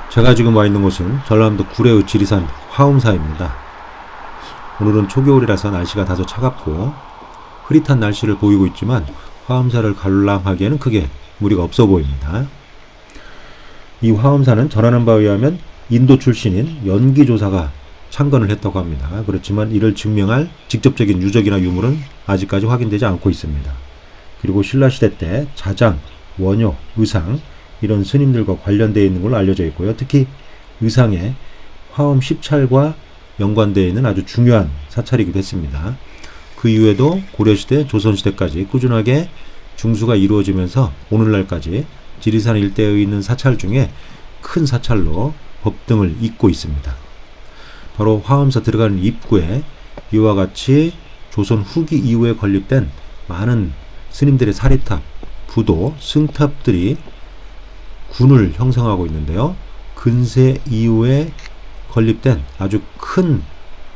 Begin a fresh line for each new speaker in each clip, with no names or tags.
제가 지금 와 있는 곳은 전라남도 구례의 지리산 화엄사입니다. 오늘은 초겨울이라서 날씨가 다소 차갑고 흐릿한 날씨를 보이고 있지만 화엄사를 관람하기에는 크게 무리가 없어 보입니다. 이 화엄사는 전하는 바에 의하면 인도 출신인 연기조사가 창건을 했다고 합니다. 그렇지만 이를 증명할 직접적인 유적이나 유물은 아직까지 확인되지 않고 있습니다. 그리고 신라시대 때 자장, 원효, 의상 이런 스님들과 관련되어 있는 걸로 알려져 있고요. 특히 의상에 화엄 10찰과 연관되어 있는 아주 중요한 사찰이기도 했습니다. 그 이후에도 고려시대, 조선시대까지 꾸준하게 중수가 이루어지면서 오늘날까지 지리산 일대에 있는 사찰 중에 큰 사찰로 법등을 잇고 있습니다. 바로 화엄사 들어가는 입구에 이와 같이 조선 후기 이후에 건립된 많은 스님들의 사리탑, 부도, 승탑들이 군을 형성하고 있는데요. 근세 이후에 건립된 아주 큰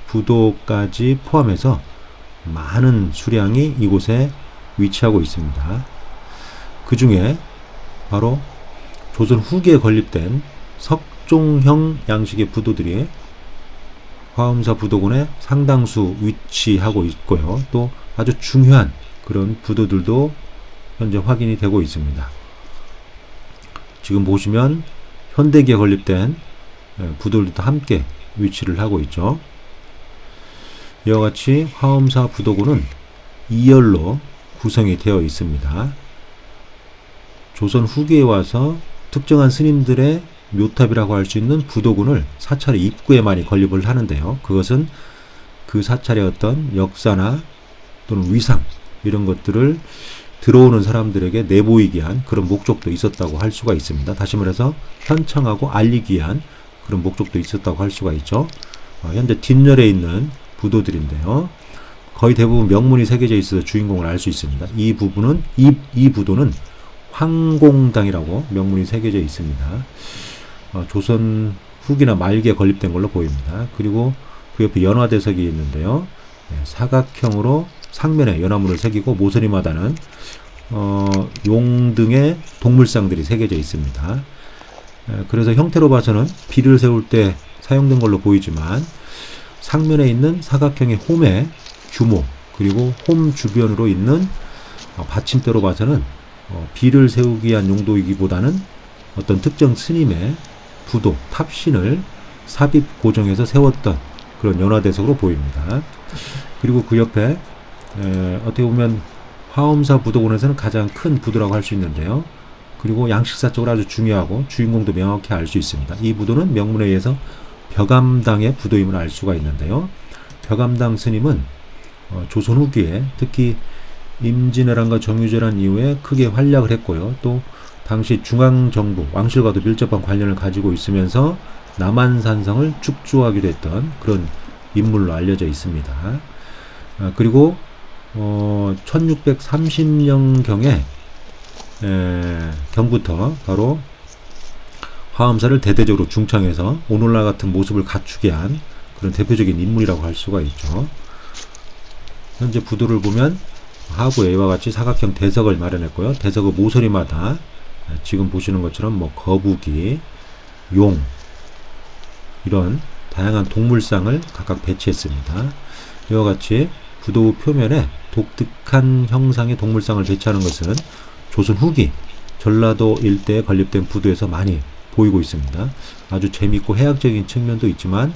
부도까지 포함해서 많은 수량이 이곳에 위치하고 있습니다. 그 중에 바로 조선 후기에 건립된 석종형 양식의 부도들이 화엄사 부도군에 상당수 위치하고 있고요. 또 아주 중요한 그런 부도들도 현재 확인이 되고 있습니다. 지금 보시면 현대기에 건립된 부도들도 함께 위치를 하고 있죠. 이와 같이 화엄사 부도군은 2열로 구성이 되어 있습니다. 조선 후기에 와서 특정한 스님들의 묘탑이라고 할 수 있는 부도군을 사찰의 입구에 많이 건립을 하는데요. 그것은 그 사찰의 어떤 역사나 또는 위상 이런 것들을 들어오는 사람들에게 내보이기 위한 그런 목적도 있었다고 할 수가 있습니다. 다시 말해서 현청하고 알리기 위한 그런 목적도 있었다고 할 수가 있죠. 현재 뒷열에 있는 부도들인데요. 거의 대부분 명문이 새겨져 있어서 주인공을 알 수 있습니다. 이 부도는 황공당이라고 명문이 새겨져 있습니다. 조선 후기나 말기에 건립된 걸로 보입니다. 그리고 그 옆에 연화대석이 있는데요. 사각형으로 상면에 연화문을 새기고 모서리마다는 용 등의 동물상들이 새겨져 있습니다. 그래서 형태로 봐서는 비를 세울 때 사용된 걸로 보이지만 상면에 있는 사각형의 홈의 규모 그리고 홈 주변으로 있는 받침대로 봐서는 비를 세우기 위한 용도이기보다는 어떤 특정 스님의 부도, 탑신을 삽입 고정해서 세웠던 그런 연화대석으로 보입니다. 그리고 그 옆에 어떻게 보면 화엄사 부도군에서는 가장 큰 부도라고 할 수 있는데요. 그리고 양식사적으로 아주 중요하고 주인공도 명확히 알 수 있습니다. 이 부도는 명문에 의해서 벼감당의 부도임을 알 수가 있는데요. 벼감당 스님은 조선 후기에 특히 임진왜란과 정유재란 이후에 크게 활약을 했고요. 또 당시 중앙정부 왕실과도 밀접한 관련을 가지고 있으면서 남한산성을 축조하기도 했던 그런 인물로 알려져 있습니다. 그리고 1630년경에 경부터 바로 화엄사를 대대적으로 중창해서 오늘날 같은 모습을 갖추게 한 그런 대표적인 인물이라고 할 수가 있죠. 현재 부도를 보면 하부에 이와 같이 사각형 대석을 마련했고요. 대석의 모서리마다 지금 보시는 것처럼 거북이, 용 이런 다양한 동물상을 각각 배치했습니다. 이와 같이 부도 표면에 독특한 형상의 동물상을 배치하는 것은 조선 후기 전라도 일대에 건립된 부도에서 많이 보이고 있습니다. 아주 재미있고 해학적인 측면도 있지만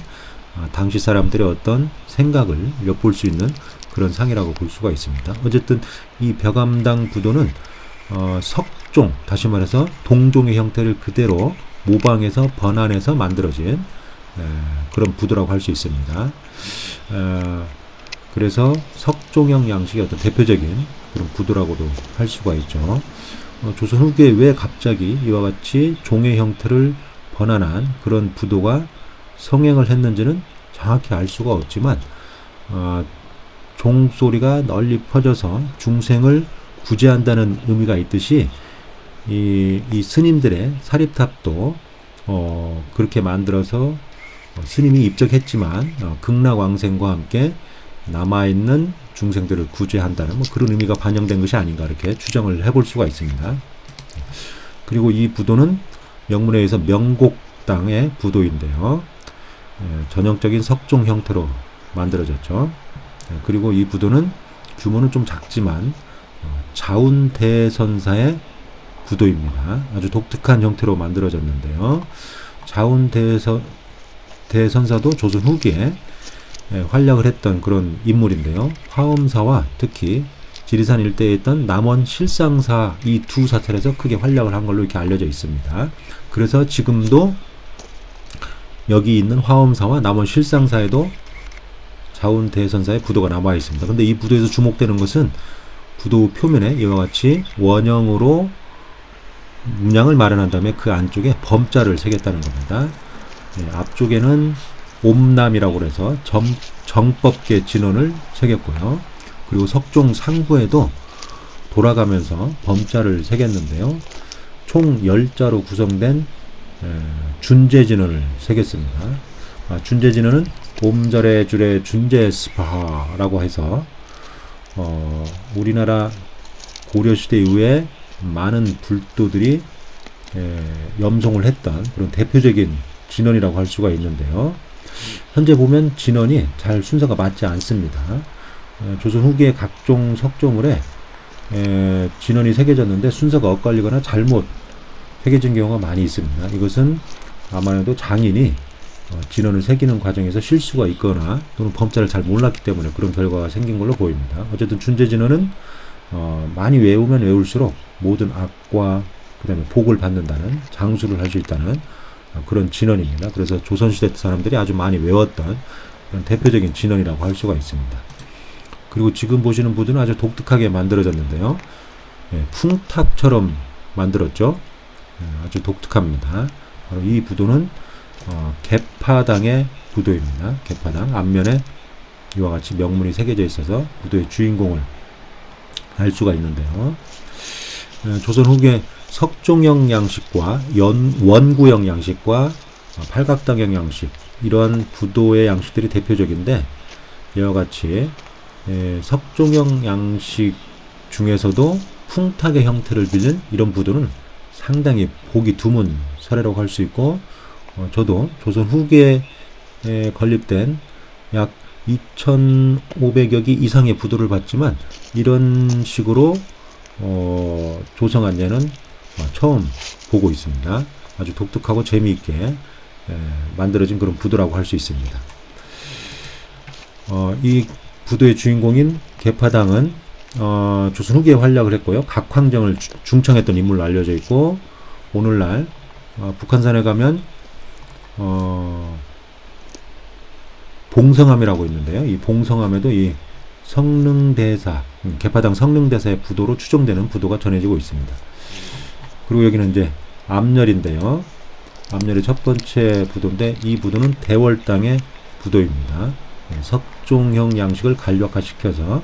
당시 사람들의 어떤 생각을 엿볼 수 있는 그런 상이라고 볼 수가 있습니다. 어쨌든 이 벼감당 부도는 석종, 다시 말해서 동종의 형태를 그대로 모방해서 번안해서 만들어진 그런 부도라고 할 수 있습니다. 그래서 석종형 양식의 어떤 대표적인 그런 부도라고도 할 수가 있죠. 조선 후기에 왜 갑자기 이와 같이 종의 형태를 번안한 그런 부도가 성행을 했는지는 정확히 알 수가 없지만 종소리가 널리 퍼져서 중생을 구제한다는 의미가 있듯이 이 스님들의 사립탑도 그렇게 만들어서 스님이 입적했지만 극락왕생과 함께 남아있는 중생들을 구제한다는 그런 의미가 반영된 것이 아닌가 이렇게 추정을 해볼 수가 있습니다. 그리고 이 부도는 명문에 의해서 명곡 팔각당의 부도인데요. 전형적인 석종 형태로 만들어졌죠. 그리고 이 부도는 규모는 좀 작지만 자운대선사의 부도입니다. 아주 독특한 형태로 만들어졌는데요. 자운대선사도 조선 후기에 활약을 했던 그런 인물인데요. 화엄사와 특히 지리산 일대에 있던 남원 실상사 이 두 사찰에서 크게 활약을 한 걸로 이렇게 알려져 있습니다. 그래서 지금도 여기 있는 화엄사와 남원 실상사에도 자운대선사의 부도가 남아 있습니다. 근데 이 부도에서 주목되는 것은 부도 표면에 이와 같이 원형으로 문양을 마련한 다음에 그 안쪽에 범자를 새겼다는 겁니다. 앞쪽에는 옴남이라고 해서 정법계 진원을 새겼고요. 그리고 석종 상부에도 돌아가면서 범자를 새겼는데요. 총 10자로 구성된 준재진원을 새겼습니다. 준재진원은 옴절의 줄의 준재스파라고 해서 우리나라 고려시대 이후에 많은 불도들이 염송을 했던 그런 대표적인 진원이라고 할 수가 있는데요. 현재 보면 진원이 잘 순서가 맞지 않습니다. 조선 후기의 각종 석조물에 진원이 새겨졌는데 순서가 엇갈리거나 잘못 새겨진 경우가 많이 있습니다. 이것은 아마도 장인이 진원을 새기는 과정에서 실수가 있거나 또는 범자를 잘 몰랐기 때문에 그런 결과가 생긴 걸로 보입니다. 어쨌든 준재진원은 많이 외우면 외울수록 모든 악과 그 다음에 복을 받는다는 장수를 할 수 있다는 그런 진원입니다. 그래서 조선시대 사람들이 아주 많이 외웠던 그런 대표적인 진원이라고 할 수가 있습니다. 그리고 지금 보시는 부두는 아주 독특하게 만들어졌는데요. 풍탁처럼 만들었죠. 아주 독특합니다. 바로 이 부도는 개파당의 부도입니다. 개파당 앞면에 이와 같이 명문이 새겨져 있어서 부도의 주인공을 알 수가 있는데요. 조선 후기의 석종형 양식과 원구형 양식과 팔각당형 양식 이러한 부도의 양식들이 대표적인데 이와 같이 석종형 양식 중에서도 풍탁의 형태를 빚은 이런 부도는 상당히 보기 드문 사례라고 할 수 있고 저도 조선 후기에 건립된 약 2,500여 기 이상의 부도를 봤지만 이런 식으로 조성한 예는 처음 보고 있습니다. 아주 독특하고 재미있게 만들어진 그런 부도라고 할 수 있습니다. 이 부도의 주인공인 개파당은 조선 후기에 활약을 했고요. 각황정을 중청했던 인물로 알려져 있고 오늘날 북한산에 가면 봉성암이라고 있는데요. 이 봉성암에도 이 성능대사, 개파당 성능대사의 부도로 추정되는 부도가 전해지고 있습니다. 그리고 여기는 이제 암열인데요. 암열의 첫 번째 부도인데 이 부도는 대월당의 부도입니다. 석종형 양식을 간략화시켜서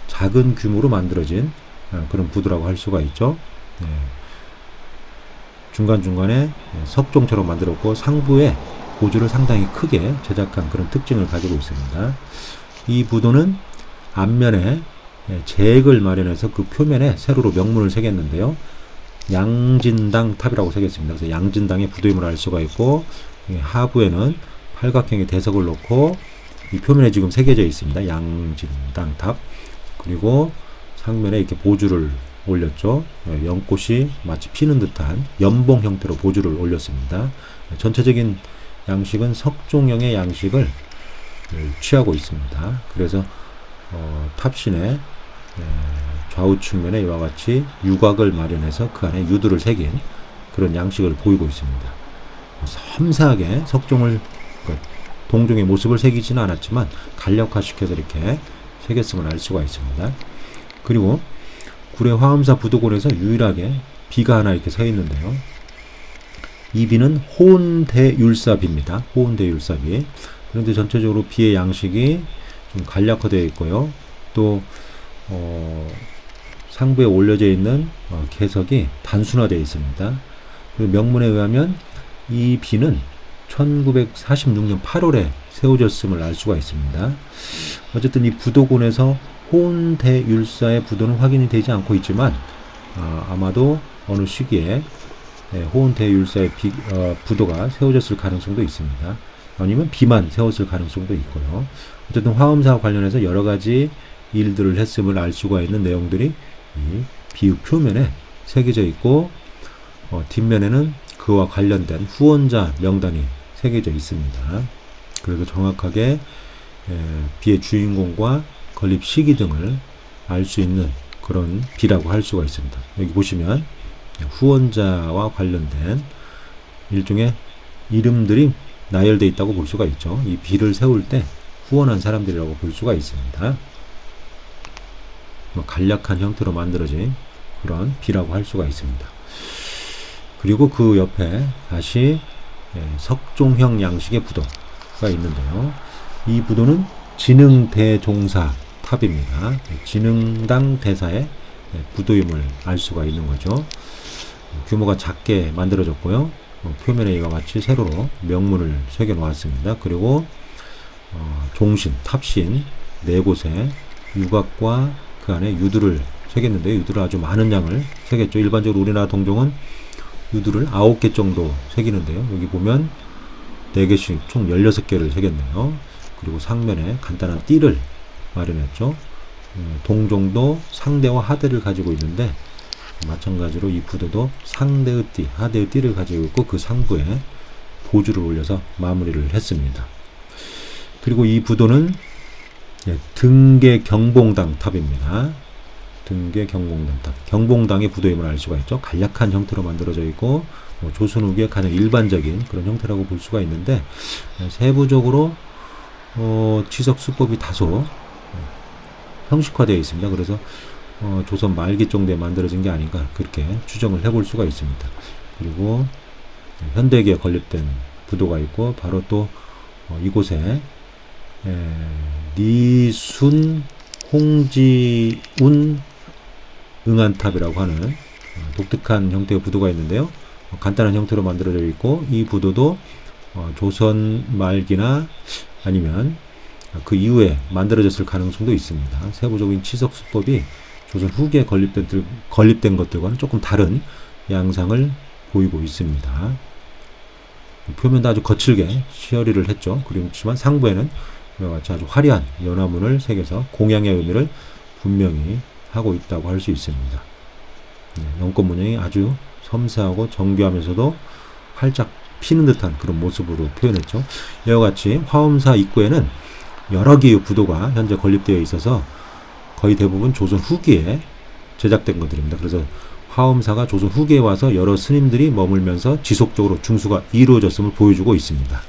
작은 규모로 만들어진 그런 부도라고 할 수가 있죠. 중간중간에 석종처럼 만들었고 상부에 고주를 상당히 크게 제작한 그런 특징을 가지고 있습니다. 이 부도는 앞면에 재액을 마련해서 그 표면에 세로로 명문을 새겼는데요. 양진당 탑이라고 새겼습니다. 그래서 양진당의 부도임을 알 수가 있고 하부에는 팔각형의 대석을 놓고 이 표면에 지금 새겨져 있습니다. 양진당 탑. 그리고 상면에 이렇게 보주를 올렸죠. 연꽃이 마치 피는 듯한 연봉 형태로 보주를 올렸습니다. 전체적인 양식은 석종형의 양식을 취하고 있습니다. 그래서 탑신의 좌우 측면에 이와 같이 유곽을 마련해서 그 안에 유두를 새긴 그런 양식을 보이고 있습니다. 섬세하게 석종을 동종의 모습을 새기지는 않았지만 간략화시켜서 이렇게 새겼음을 알 수가 있습니다. 그리고 구례 화엄사 부도곤에서 유일하게 비가 하나 이렇게 서 있는데요. 이 비는 호운대율사비입니다. 호운대율사비. 그런데 전체적으로 비의 양식이 좀 간략화되어 있고요. 또 상부에 올려져 있는 개석이 단순화되어 있습니다. 그리고 명문에 의하면 이 비는 1946년 8월에 세워졌음을 알 수가 있습니다. 어쨌든 이 부도곤에서 호운대율사의 부도는 확인이 되지 않고 있지만 아마도 어느 시기에 호은대율사의 부도가 세워졌을 가능성도 있습니다. 아니면 비만 세웠을 가능성도 있고요. 어쨌든 화엄사와 관련해서 여러 가지 일들을 했음을 알 수가 있는 내용들이 이 비읍 표면에 새겨져 있고, 뒷면에는 그와 관련된 후원자 명단이 새겨져 있습니다. 그래서 정확하게 비의 주인공과 건립 시기 등을 알 수 있는 그런 비라고 할 수가 있습니다. 여기 보시면 후원자와 관련된 일종의 이름들이 나열되어 있다고 볼 수가 있죠. 이 비를 세울 때 후원한 사람들이라고 볼 수가 있습니다. 간략한 형태로 만들어진 그런 비라고 할 수가 있습니다. 그리고 그 옆에 다시 석종형 양식의 부도가 있는데요. 이 부도는 진흥대종사 탑입니다. 진흥당 대사의 부도임을 알 수가 있는 거죠. 규모가 작게 만들어졌고요. 표면에 이와 같이 세로로 명문을 새겨 놓았습니다. 그리고 종신, 탑신 네 곳에 유곽과 그 안에 유두를 새겼는데, 유두를 아주 많은 양을 새겼죠. 일반적으로 우리나라 동종은 유두를 9개 정도 새기는데요. 여기 보면 4개씩 총 16개를 새겼네요. 그리고 상면에 간단한 띠를 마련했죠. 동종도 상대와 하대를 가지고 있는데, 마찬가지로 이 부도도 상대의 띠, 하대의 띠를 가지고 있고, 그 상부에 보주를 올려서 마무리를 했습니다. 그리고 이 부도는 등계 경봉당 탑입니다. 등계 경봉당 탑. 경봉당의 부도임을 알 수가 있죠. 간략한 형태로 만들어져 있고, 조선 후기의 가장 일반적인 그런 형태라고 볼 수가 있는데, 세부적으로 지석 수법이 다소 형식화되어 있습니다. 그래서 조선 말기 정도에 만들어진 게 아닌가, 그렇게 추정을 해볼 수가 있습니다. 그리고 현대기에 건립된 부도가 있고, 바로 또 이곳에 니순 홍지운 응안탑이라고 하는 독특한 형태의 부도가 있는데요. 간단한 형태로 만들어져 있고, 이 부도도 조선 말기나 아니면 그 이후에 만들어졌을 가능성도 있습니다. 세부적인 치석 수법이 조선 후기에 건립된 것들과는 조금 다른 양상을 보이고 있습니다. 표면도 아주 거칠게 시어리를 했죠. 그렇지만 상부에는 이와 같이 아주 화려한 연화문을 새겨서 공양의 의미를 분명히 하고 있다고 할 수 있습니다. 연꽃 문양이 아주 섬세하고 정교하면서도 활짝 피는 듯한 그런 모습으로 표현했죠. 이와 같이 화엄사 입구에는 여러 개의 부도가 현재 건립되어 있어서 거의 대부분 조선 후기에 제작된 것들입니다. 그래서 화엄사가 조선 후기에 와서 여러 스님들이 머물면서 지속적으로 중수가 이루어졌음을 보여주고 있습니다.